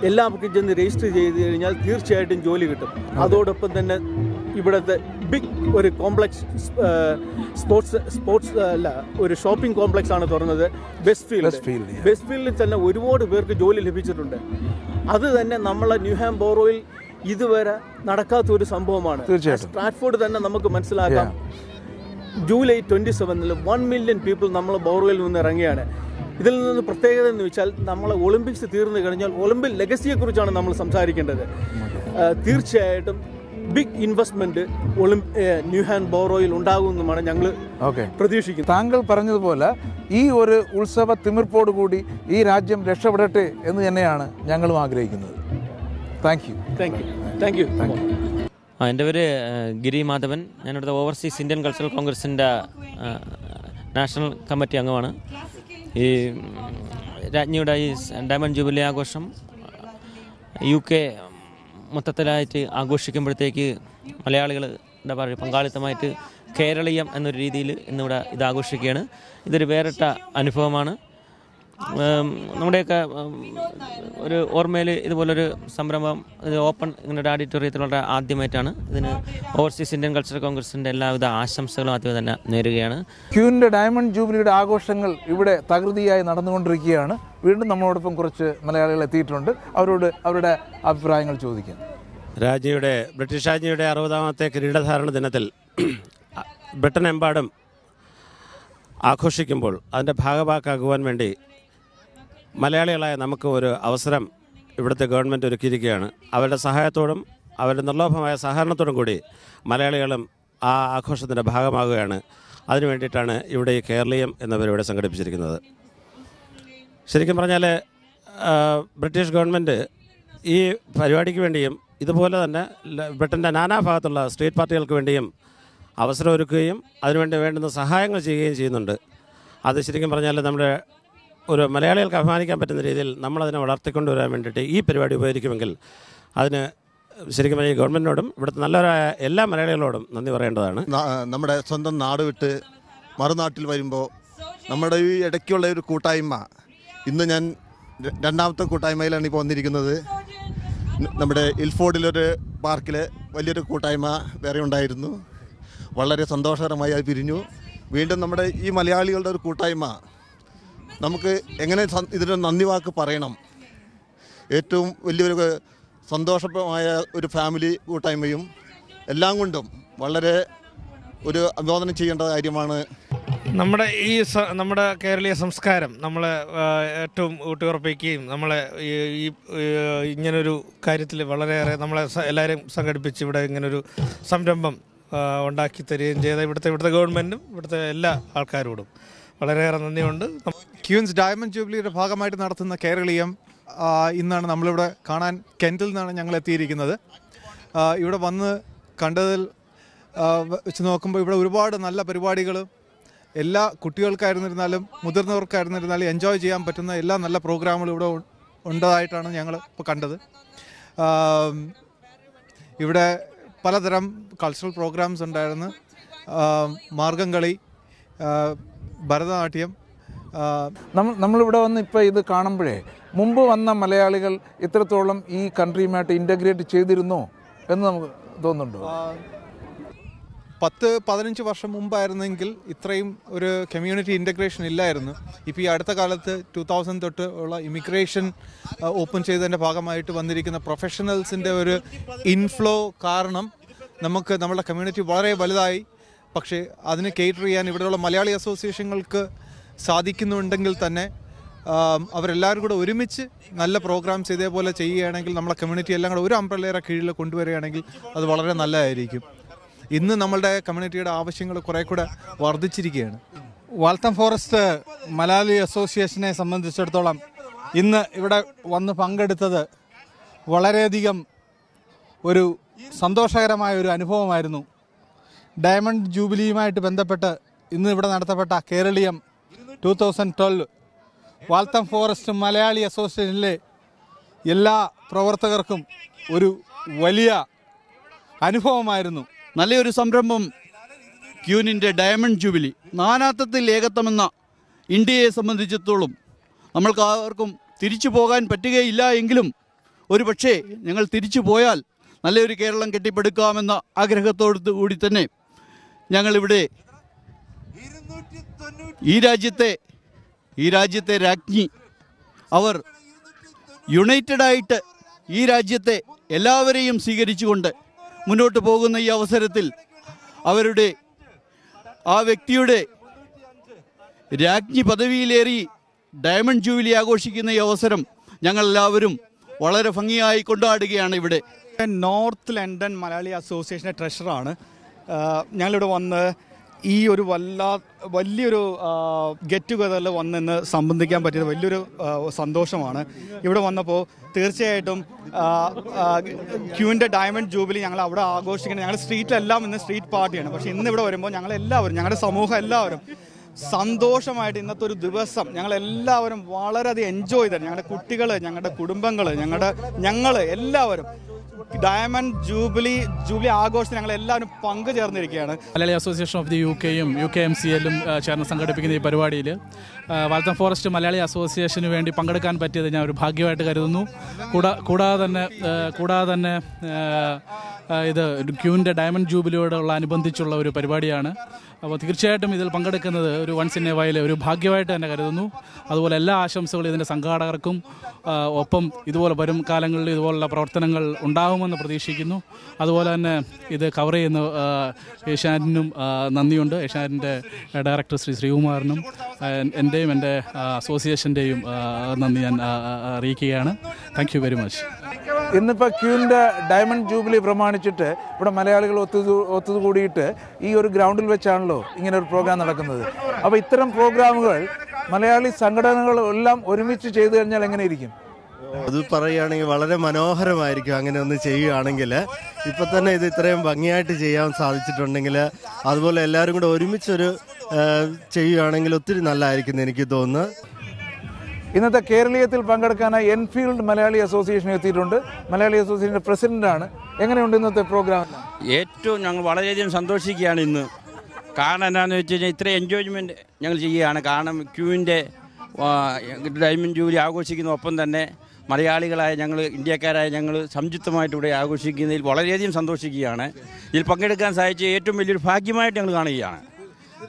എല്ലാവർക്കും ചെന്ന് രജിസ്റ്റർ ചെയ്ത് കഴിഞ്ഞാൽ തീർച്ചയായിട്ടും ജോലി കിട്ടും. അതോടൊപ്പം തന്നെ ഇവിടുത്തെ ബിഗ് ഒരു കോംപ്ലക്സ് സ്പോർട്സ് അല്ല ഒരു ഷോപ്പിംഗ് കോംപ്ലക്സ് ആണ് തുറന്നത്, വെസ്റ്റ് ഫീൽഡിൽ തന്നെ ഒരുപാട് പേർക്ക് ജോലി ലഭിച്ചിട്ടുണ്ട്. അത് തന്നെ നമ്മളെ ന്യൂഹാം ബോറോയിൽ ഇതുവരെ നടക്കാത്തൊരു സംഭവമാണ്. സ്ട്രാറ്റ്ഫോർഡ് തന്നെ നമുക്ക് മനസ്സിലാക്കാം. ജൂലൈ 27 1 മില്യൺ പീപ്പിൾ നമ്മൾ ബോർവെയിൽ നിന്ന് ഇറങ്ങിയാണ്. ഇതിൽ നിന്ന് പ്രത്യേകത എന്ന് വെച്ചാൽ നമ്മളെ ഒളിമ്പിക്സ് തീർന്നു കഴിഞ്ഞാൽ ഒളിമ്പിക് ലെഗസിയെക്കുറിച്ചാണ് നമ്മൾ സംസാരിക്കേണ്ടത്. തീർച്ചയായിട്ടും ബിഗ് ഇൻവെസ്റ്റ്മെന്റ് ന്യൂഹാൻ ബോറോയിൽ ഉണ്ടാകുമെന്നുമാണ് ഞങ്ങൾ പ്രതീക്ഷിക്കുന്നത്. താങ്കൾ പറഞ്ഞതുപോലെ ഈ ഒരു ഉത്സവ തിമിർപ്പോടുകൂടി ഈ രാജ്യം രക്ഷപ്പെടട്ടെ എന്ന് തന്നെയാണ് ഞങ്ങളും ആഗ്രഹിക്കുന്നത്. Thank you. എൻ്റെ പേര് ഗിരി മാധവൻ. ഞാനിവിടുത്തെ ഓവർസീസ് ഇന്ത്യൻ കൾച്ചറൽ കോൺഗ്രസിൻ്റെ നാഷണൽ കമ്മിറ്റി അംഗമാണ്. ഈ രാജ്ഞിയുടെ ഈ ഡയമണ്ട് ജൂബിലി ആഘോഷം UK മൊത്തത്തിലായിട്ട് ആഘോഷിക്കുമ്പോഴത്തേക്ക് മലയാളികൾ എന്താ പറയുക പങ്കാളിത്തമായിട്ട് കേരളീയം എന്നൊരു രീതിയിൽ ഇന്നിവിടെ ഇത് ആഘോഷിക്കുകയാണ്. ഇതൊരു വേറിട്ട അനുഭവമാണ്. നമ്മുടെയൊക്കെ ഒരു ഓർമ്മയിൽ ഇതുപോലൊരു സംരംഭം ഇത് ഓപ്പൺ ഇങ്ങനെ ഒരു ഓഡിറ്റോറിയത്തിൽ വളരെ ആദ്യമായിട്ടാണ്. ഇതിന് ഓവർസീസ് ഇന്ത്യൻ കൾച്ചറൽ കോൺഗ്രസിൻ്റെ എല്ലാവിധ ആശംസകളും ആദ്യം തന്നെ നേരുകയാണ്. ക്യൂവിൻ്റെ ഡയമണ്ട് ജൂബിലിയുടെ ആഘോഷങ്ങൾ ഇവിടെ തകൃതിയായി നടന്നുകൊണ്ടിരിക്കുകയാണ്. വീണ്ടും നമ്മളോടൊപ്പം കുറച്ച് മലയാളികൾ എത്തിയിട്ടുണ്ട്. അവരോട് അവരുടെ അഭിപ്രായങ്ങൾ ചോദിക്കാം. ബ്രിട്ടീഷ് രാജ്ഞിയുടെ 60ാമത്തെ കിരീടധാരണ ദിനത്തിൽ ബ്രിട്ടനെമ്പാടും ആഘോഷിക്കുമ്പോൾ അതിൻ്റെ ഭാഗഭാക്കാകുവാൻ വേണ്ടി മലയാളികളായ നമുക്ക് ഒരു അവസരം ഇവിടുത്തെ ഗവൺമെൻറ് ഒരുക്കിയിരിക്കുകയാണ്. അവരുടെ സഹായത്തോടും അവരുടെ നിർലോഭമായ സഹകരണത്തോടും കൂടി മലയാളികളും ആ ആഘോഷത്തിൻ്റെ ഭാഗമാകുകയാണ്. അതിനു വേണ്ടിയിട്ടാണ് ഇവിടെ ഈ കേരളീയം എന്ന പരിപാടി സംഘടിപ്പിച്ചിരിക്കുന്നത്. ശരിക്കും പറഞ്ഞാൽ ബ്രിട്ടീഷ് ഗവൺമെൻറ് ഈ പരിപാടിക്ക് വേണ്ടിയും ഇതുപോലെ തന്നെ ബ്രിട്ടൻ്റെ നാനാഭാഗത്തുള്ള സ്ട്രീറ്റ് പാർട്ടികൾക്ക് വേണ്ടിയും അവസരം ഒരുക്കുകയും അതിനുവേണ്ടി വേണ്ടുന്ന സഹായങ്ങൾ ചെയ്യുകയും ചെയ്യുന്നുണ്ട്. അത് ശരിക്കും പറഞ്ഞാൽ നമ്മുടെ ഒരു മലയാളികൾക്ക് അഭിമാനിക്കാൻ പറ്റുന്ന രീതിയിൽ നമ്മളതിനെ വളർത്തിക്കൊണ്ടുവരാൻ വേണ്ടിയിട്ട് ഈ പരിപാടി ഉപകരിക്കുമെങ്കിൽ അതിന് ശരിക്കും പറഞ്ഞാൽ ഈ ഗവൺമെൻറ്റിനോടും ഇവിടുത്തെ നല്ലവരായ എല്ലാ മലയാളികളോടും നന്ദി പറയേണ്ടതാണ്. നമ്മുടെ സ്വന്തം നാട് വിട്ട് മറുനാട്ടിൽ വരുമ്പോൾ നമ്മുടെ ഈ ഇടയ്ക്കുള്ള ഒരു കൂട്ടായ്മ, ഇന്ന് ഞാൻ 2ാമത്തെ കൂട്ടായ്മയിലാണ് ഇപ്പോൾ വന്നിരിക്കുന്നത്. നമ്മുടെ ഇൽഫോർഡിലൊരു പാർക്കിൽ വലിയൊരു കൂട്ടായ്മ വേറെ ഉണ്ടായിരുന്നു. വളരെ സന്തോഷകരമായി അത് പിരിഞ്ഞു. വീണ്ടും നമ്മുടെ ഈ മലയാളികളുടെ ഒരു കൂട്ടായ്മ നമുക്ക് എങ്ങനെ ഇതിന് നന്ദി വാക്ക് പറയണം. ഏറ്റവും വലിയൊരു സന്തോഷമായ ഒരു ഫാമിലി കൂട്ടായ്മയും എല്ലാം കൊണ്ടും വളരെ ഒരു അഭിവാദനം ചെയ്യേണ്ട കാര്യമാണ്. നമ്മുടെ കേരളീയ സംസ്കാരം നമ്മളെ ഏറ്റവും ഊട്ടിയുറപ്പിക്കുകയും നമ്മളെ ഈ ഇങ്ങനൊരു കാര്യത്തിൽ വളരെയേറെ നമ്മളെ എല്ലാവരും സംഘടിപ്പിച്ച് ഇവിടെ ഇങ്ങനൊരു സംരംഭം ഉണ്ടാക്കി തരികയും ചെയ്ത ഇവിടുത്തെ ഗവൺമെൻറ്റും ഇവിടുത്തെ എല്ലാ ആൾക്കാരോടും വളരെയേറെ നന്ദിയുണ്ട്. ക്യൂൻസ് ഡയമണ്ട് ജൂബിലിയുടെ ഭാഗമായിട്ട് നടത്തുന്ന കേരളീയം ഇന്നാണ് നമ്മളിവിടെ കാണാൻ കെൻറ്റിൽ നിന്നാണ് ഞങ്ങൾ എത്തിയിരിക്കുന്നത്. ഇവിടെ വന്ന് കണ്ടതിൽ വെച്ച് നോക്കുമ്പോൾ ഇവിടെ ഒരുപാട് നല്ല പരിപാടികൾ എല്ലാ കുട്ടികൾക്കായിരുന്നിരുന്നാലും മുതിർന്നവർക്കായിരുന്നിരുന്നാലും എൻജോയ് ചെയ്യാൻ പറ്റുന്ന എല്ലാ നല്ല പ്രോഗ്രാമുകളും ഇവിടെ ഉണ്ടതായിട്ടാണ് ഞങ്ങൾ ഇപ്പോൾ കണ്ടത്. ഇവിടെ പലതരം കൾച്ചറൽ പ്രോഗ്രാംസ് ഉണ്ടായിരുന്നു. മാർഗംകളി, ഭരതനാട്യം. നമ്മളിവിടെ വന്ന് ഇപ്പോൾ ഇത് കാണുമ്പോഴേ മുമ്പ് വന്ന മലയാളികൾ ഇത്രത്തോളം ഈ കൺട്രിയുമായിട്ട് ഇൻ്റഗ്രേറ്റ് ചെയ്തിരുന്നോ എന്ന് നമുക്ക് തോന്നുന്നുണ്ടോ? 10-15 വർഷം മുമ്പായിരുന്നെങ്കിൽ ഇത്രയും ഒരു കമ്മ്യൂണിറ്റി ഇൻ്റഗ്രേഷൻ ഇല്ലായിരുന്നു. ഇപ്പോൾ ഈ അടുത്ത കാലത്ത് 2000 തൊട്ട് ഉള്ള ഇമിഗ്രേഷൻ ഓപ്പൺ ചെയ്തതിൻ്റെ ഭാഗമായിട്ട് വന്നിരിക്കുന്ന പ്രൊഫഷണൽസിൻ്റെ ഒരു ഇൻഫ്ലോ കാരണം നമുക്ക് നമ്മുടെ കമ്മ്യൂണിറ്റി വളരെ വലുതായി. പക്ഷേ അതിന് കേറ്റർ ചെയ്യാൻ ഇവിടെയുള്ള മലയാളി അസോസിയേഷനുകൾക്ക് സാധിക്കുന്നുണ്ടെങ്കിൽ തന്നെ അവരെല്ലാവരും കൂടെ ഒരുമിച്ച് നല്ല പ്രോഗ്രാംസ് ഇതേപോലെ ചെയ്യുകയാണെങ്കിൽ നമ്മളെ കമ്മ്യൂണിറ്റി എല്ലാം കൂടെ ഒരു അംബ്രല്ലയുടെ കീഴിൽ കൊണ്ടുവരികയാണെങ്കിൽ അത് വളരെ നല്ലതായിരിക്കും. ഇന്ന് നമ്മളുടെ കമ്മ്യൂണിറ്റിയുടെ ആവശ്യങ്ങൾ കുറേ കൂടെ വർദ്ധിച്ചിരിക്കുകയാണ്. വാൽത്തം ഫോറസ്റ്റ് മലയാളി അസോസിയേഷനെ സംബന്ധിച്ചിടത്തോളം ഇന്ന് ഇവിടെ വന്ന് പങ്കെടുത്തത് വളരെയധികം ഒരു സന്തോഷകരമായ ഒരു അനുഭവമായിരുന്നു. ഡയമണ്ട് ജൂബിലിയുമായിട്ട് ബന്ധപ്പെട്ട് ഇന്ന് ഇവിടെ നടത്തപ്പെട്ട കേരളീയം 2012 വാൽത്തം ഫോറസ്റ്റ് മലയാളി അസോസിയേഷനിലെ എല്ലാ പ്രവർത്തകർക്കും ഒരു വലിയ അനുഭവമായിരുന്നു. നല്ലൊരു സംരംഭം ക്യൂനിൻ്റെ ഡയമണ്ട് ജൂബിലി. നാനാത്വത്തിൽ ഏകത്വമെന്ന ഇന്ത്യയെ സംബന്ധിച്ചിടത്തോളം നമ്മൾക്ക് ആർക്കും തിരിച്ചു പോകാൻ പറ്റുകയില്ല എങ്കിലും ഒരു പക്ഷേ ഞങ്ങൾ തിരിച്ചു പോയാൽ നല്ലൊരു കേരളം കെട്ടിപ്പടുക്കാമെന്ന ആഗ്രഹത്തോടു കൂടി തന്നെ ഞങ്ങളിവിടെ ഈ രാജ്യത്തെ രാജ്ഞി അവർ യുണൈറ്റഡായിട്ട് ഈ രാജ്യത്തെ എല്ലാവരെയും സ്വീകരിച്ചുകൊണ്ട് മുന്നോട്ട് പോകുന്ന ഈ അവസരത്തിൽ അവരുടെ ആ വ്യക്തിയുടെ രാജ്ഞി പദവിയിലേറി ഡയമണ്ട് ജൂബിലി ആഘോഷിക്കുന്ന ഈ അവസരം ഞങ്ങളെല്ലാവരും വളരെ ഭംഗിയായി കൊണ്ടാടുകയാണ്. ഇവിടെ നോർത്ത് ലണ്ടൻ മലയാളി അസോസിയേഷൻ്റെ ട്രഷറാണ്. ഞങ്ങളിവിടെ വന്ന് ഈ ഒരു വലിയൊരു ഗെറ്റ് ടുഗദറിൽ വന്നിന്ന് സംബന്ധിക്കാൻ പറ്റിയത് വലിയൊരു സന്തോഷമാണ്. ഇവിടെ വന്നപ്പോൾ തീർച്ചയായിട്ടും ക്യൂവിൻ്റെ ഡയമണ്ട് ജൂബിലി ഞങ്ങൾ അവിടെ ആഘോഷിക്കുന്നത്, ഞങ്ങളുടെ സ്ട്രീറ്റിലെല്ലാം ഇന്ന് സ്ട്രീറ്റ് പാർട്ടിയാണ്. പക്ഷേ ഇന്ന് ഇവിടെ വരുമ്പോൾ ഞങ്ങളെല്ലാവരും, ഞങ്ങളുടെ സമൂഹം എല്ലാവരും സന്തോഷമായിട്ട് ഇന്നത്തെ ഒരു ദിവസം ഞങ്ങളെല്ലാവരും വളരെയധികം എൻജോയ് ചെയ്തിട്ട്, ഞങ്ങളുടെ കുട്ടികൾ, ഞങ്ങളുടെ കുടുംബങ്ങൾ, ഞങ്ങൾ എല്ലാവരും ഡയമണ്ട് ജൂബിലി ആഘോഷത്തിൽ ഞങ്ങൾ എല്ലാവരും പങ്കുചേർന്നിരിക്കുകയാണ്. മലയാളി അസോസിയേഷൻ ഓഫ് ദി യുകെയും UKMCLും ചേർന്ന് സംഘടിപ്പിക്കുന്ന ഈ പരിപാടിയിൽ വാൾത്തം ഫോറസ്റ്റ് മലയാളി അസോസിയേഷന് വേണ്ടി പങ്കെടുക്കാൻ പറ്റിയത് ഞാൻ ഒരു ഭാഗ്യമായിട്ട് കരുതുന്നു. കൂടാതെ തന്നെ ഇത് ക്യൂവിൻ്റെ ഡയമണ്ട് ജൂബിലിയോടുള്ള അനുബന്ധിച്ചുള്ള ഒരു പരിപാടിയാണ്. അപ്പോൾ തീർച്ചയായിട്ടും ഇതിൽ പങ്കെടുക്കുന്നത് ഒരു വൺസ് ഇൻ എ വൈൽ ഒരു ഭാഗ്യമായിട്ട് തന്നെ കരുതുന്നു. അതുപോലെ എല്ലാ ആശംസകളും ഇതിൻ്റെ സംഘാടകർക്കും ഒപ്പം ഇതുപോലെ വരും കാലങ്ങളിൽ ഇതുപോലുള്ള പ്രവർത്തനങ്ങൾ ഉണ്ടാകുമെന്ന് പ്രതീക്ഷിക്കുന്നു. അതുപോലെ തന്നെ ഇത് കവർ ചെയ്യുന്ന ഏഷ്യാനെറ്റിനും നന്ദിയുണ്ട്. ഏഷ്യാനെറ്റിൻ്റെ ഡയറക്ടർ ശ്രീകുമാറിനും എൻ്റെയും എൻ്റെ അസോസിയേഷൻ്റെയും നന്ദി ഞാൻ അറിയിക്കുകയാണ്. Thank you very much. ഇന്നിപ്പോൾ ക്യൂവിൻ്റെ ഡയമണ്ട് ജൂബിലി പ്രമാണിച്ചിട്ട് ഇവിടെ മലയാളികൾ ഒത്തുകൂടിയിട്ട് ഈ ഒരു ഗ്രൗണ്ടിൽ വെച്ചാണല്ലോ ഇങ്ങനെ ഒരു പ്രോഗ്രാം നടക്കുന്നത്. അപ്പോൾ ഇത്തരം പ്രോഗ്രാമുകൾ മലയാളി സംഘടനകൾ എല്ലാം ഒരുമിച്ച് ചെയ്തു കഴിഞ്ഞാൽ എങ്ങനെ ഇരിക്കും? അത് പറയുകയാണെങ്കിൽ വളരെ മനോഹരമായിരിക്കും. അങ്ങനെ ഒന്ന് ചെയ്യുകയാണെങ്കിൽ ഇപ്പം തന്നെ ഇത് ഇത്രയും ഭംഗിയായിട്ട് ചെയ്യാൻ സാധിച്ചിട്ടുണ്ടെങ്കിൽ, അതുപോലെ എല്ലാവരും കൂടെ ഒരുമിച്ചൊരു ചെയ്യുകയാണെങ്കിൽ ഒത്തിരി നല്ലതായിരിക്കും എനിക്ക് തോന്നുന്നു. ഇന്നത്തെ കേരളീയത്തിൽ പങ്കെടുക്കാനായി എൻഫീൽഡ് മലയാളി അസോസിയേഷൻ എത്തിയിട്ടുണ്ട്. മലയാളി അസോസിയേഷൻ്റെ പ്രസിഡന്റാണ്. എങ്ങനെയുണ്ട് ഇന്നത്തെ പ്രോഗ്രാം? ഏറ്റവും ഞങ്ങൾ വളരെയധികം സന്തോഷിക്കുകയാണ് ഇന്ന്. കാരണം എന്താണെന്ന് വെച്ച് കഴിഞ്ഞാൽ ഇത്രയും എൻജോയ്മെൻറ്റ് ഞങ്ങൾ ചെയ്യുകയാണ്. കാരണം ക്യൂവിൻ്റെ ഡയമണ്ട് ജൂബിലി ആഘോഷിക്കുന്ന ഒപ്പം തന്നെ മലയാളികളായ ഞങ്ങൾ, ഇന്ത്യക്കാരായ ഞങ്ങൾ സംയുക്തമായിട്ട് ഇവിടെ ആഘോഷിക്കുന്നതിൽ വളരെയധികം സന്തോഷിക്കുകയാണ്. ഇതിൽ പങ്കെടുക്കാൻ സാധിച്ച ഏറ്റവും വലിയൊരു ഭാഗ്യമായിട്ട് ഞങ്ങൾ കാണുകയാണ്.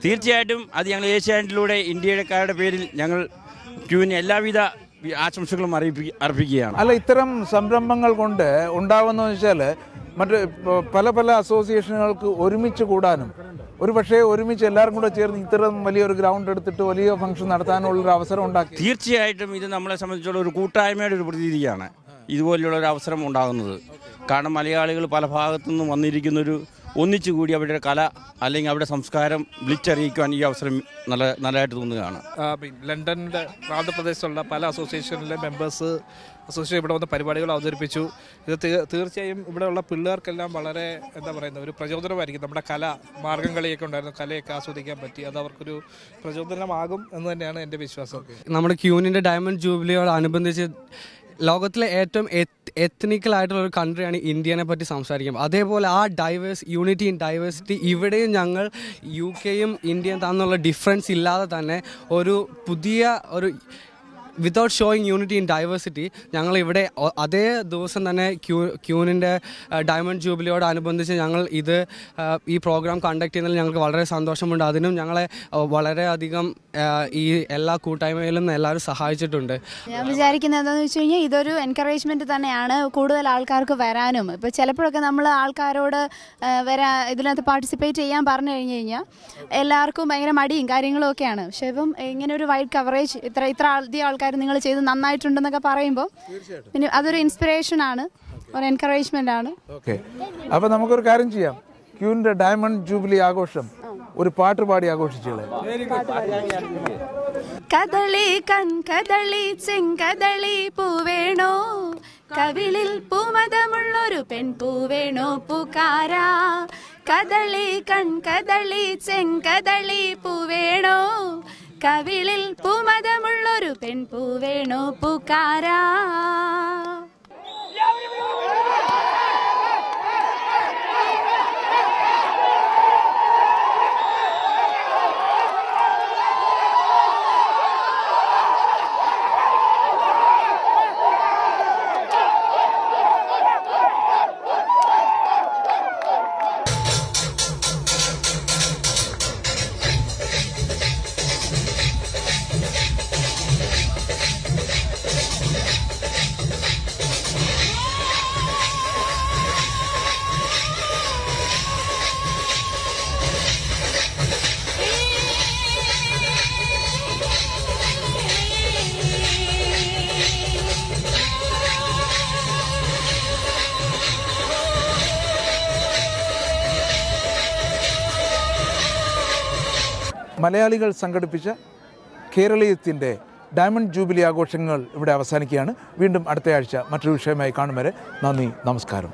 തീർച്ചയായിട്ടും അത് ഞങ്ങൾ ഏഷ്യാനെറ്റിലൂടെ ഇന്ത്യക്കാരുടെ പേരിൽ ഞങ്ങൾ ക്യൂവിന് എല്ലാവിധ ആശംസകളും അർപ്പിക്കുകയാണ്. അല്ല, ഇത്തരം സംരംഭങ്ങൾ കൊണ്ട് ഉണ്ടാവുന്നതെന്ന് വെച്ചാൽ മറ്റ് പല അസോസിയേഷനുകൾക്ക് ഒരുമിച്ച് കൂടാനും പക്ഷേ ഒരുമിച്ച് എല്ലാവരും കൂടെ ചേർന്ന് ഇത്തരം വലിയൊരു ഗ്രൗണ്ട് എടുത്തിട്ട് വലിയ ഫംഗ്ഷൻ നടത്താനുള്ളൊരു അവസരം ഉണ്ടാക്കി. തീർച്ചയായിട്ടും ഇത് നമ്മളെ സംബന്ധിച്ചുള്ള ഒരു കൂട്ടായ്മയുടെ ഒരു പ്രതീതിയാണ് ഇതുപോലെയുള്ളൊരു അവസരം ഉണ്ടാകുന്നത്. കാരണം മലയാളികൾ പല ഭാഗത്തു നിന്നും വന്നിരിക്കുന്നൊരു ഒന്നിച്ചുകൂടി അവരുടെ കല അല്ലെങ്കിൽ അവരുടെ സംസ്കാരം വിളിച്ചറിയിക്കുവാൻ ഈ അവസരം നല്ലതായിട്ട് തോന്നുകയാണ്. ലണ്ടനിലെ പ്രാന്തപ്രദേശത്തുള്ള പല അസോസിയേഷനിലെ മെമ്പേഴ്സ് അസോസിയേഷൻ ഇവിടെ വന്ന പരിപാടികൾ അവതരിപ്പിച്ചു. ഇത് തീർച്ചയായും ഇവിടെയുള്ള പിള്ളേർക്കെല്ലാം വളരെ ഒരു പ്രചോദനമായിരിക്കും. നമ്മുടെ കല, മാർഗം കളിയൊക്കെ ഉണ്ടായിരുന്നു, കലയൊക്കെ ആസ്വദിക്കാൻ പറ്റി. അത് അവർക്കൊരു പ്രചോദനമാകും എന്ന് തന്നെയാണ് എൻ്റെ വിശ്വാസം. നമ്മുടെ ക്യൂവിൻ്റെ ഡയമണ്ട് ജൂബിലിയോടനുബന്ധിച്ച് ലോകത്തിലെ ഏറ്റവും എത്നിക്കലായിട്ടുള്ള ഒരു കൺട്രിയാണ് ഇന്ത്യനെ പറ്റി സംസാരിക്കുമ്പോൾ. അതേപോലെ ആ യൂണിറ്റി ഇൻ ഡൈവേഴ്സിറ്റി ഇവിടെയും ഞങ്ങൾ UK-യും ഇന്ത്യയും തമ്മിലുള്ള ഡിഫറൻസ് ഇല്ലാതെ തന്നെ ഒരു പുതിയ without showing unity in diversity ഞങ്ങളിവിടെ അതേ ദിവസം തന്നെ ക്യൂവിൻ്റെ ഡയമണ്ട് ജൂബിലിയോടനുബന്ധിച്ച് ഞങ്ങൾ ഈ പ്രോഗ്രാം കണ്ടക്ട് ചെയ്യുന്നതിൽ ഞങ്ങൾക്ക് വളരെ സന്തോഷമുണ്ട്. അതിനും ഞങ്ങളെ വളരെയധികം ഈ എല്ലാ കൂട്ടായ്മയിലും എല്ലാവരും സഹായിച്ചിട്ടുണ്ട്. ഞാൻ വിചാരിക്കുന്നത് എന്താണെന്ന് വെച്ച് കഴിഞ്ഞാൽ ഇതൊരു എൻകറേജ്മെൻറ്റ് തന്നെയാണ് കൂടുതൽ ആൾക്കാർക്ക് വരാനും. ഇപ്പോൾ ചിലപ്പോഴൊക്കെ നമ്മൾ ആൾക്കാരോട് ഇതിനകത്ത് പാർട്ടിസിപ്പേറ്റ് ചെയ്യാൻ പറഞ്ഞു കഴിഞ്ഞ് കഴിഞ്ഞാൽ എല്ലാവർക്കും ഭയങ്കര മടിയും കാര്യങ്ങളും ഒക്കെയാണ്. പക്ഷേ ഇപ്പം ഇങ്ങനെ ഒരു വൈഡ് കവറേജ് ഇത്ര അധികം ആൾക്കാർ നിങ്ങൾ ചെയ്ത് നന്നായിട്ടുണ്ടെന്നൊക്കെ പറയുമ്പോൾ പിന്നെ അതൊരു ഇൻസ്പിറേഷനാണ്, ഒരു എൻകറേജ്മെൻ്റ് ആണ്. ഓക്കെ, അപ്പോൾ നമുക്കൊരു കാര്യം ചെയ്യാം. ക്യൂവിൻ്റെ ഡയമണ്ട് ജൂബിലി ആഘോഷം ഒരു പാട്ട് പാടി ആഘോഷിച്ചോളെ. കദളി കൺകദളി ചെങ്കദളി പൂവേണോ, കവിളിൽ പൂമതമുള്ളൊരു പെൺപൂവേണോ പൂക്കാരാ. കദളി കൺകദളി ചെങ്കദളി പൂവേണോ, കവിളിൽ പൂമതമുള്ളൊരു പെൺപൂവേണോ പൂക്കാരാ. മലയാളികൾ സംഘടിപ്പിച്ച കേരളീയത്തിൻ്റെ ഡയമണ്ട് ജൂബിലി ആഘോഷങ്ങൾ ഇവിടെ അവസാനിക്കുകയാണ്. വീണ്ടും അടുത്ത ആഴ്ച മറ്റൊരു വിഷയമായി കാണും വരെ നന്ദി, നമസ്കാരം.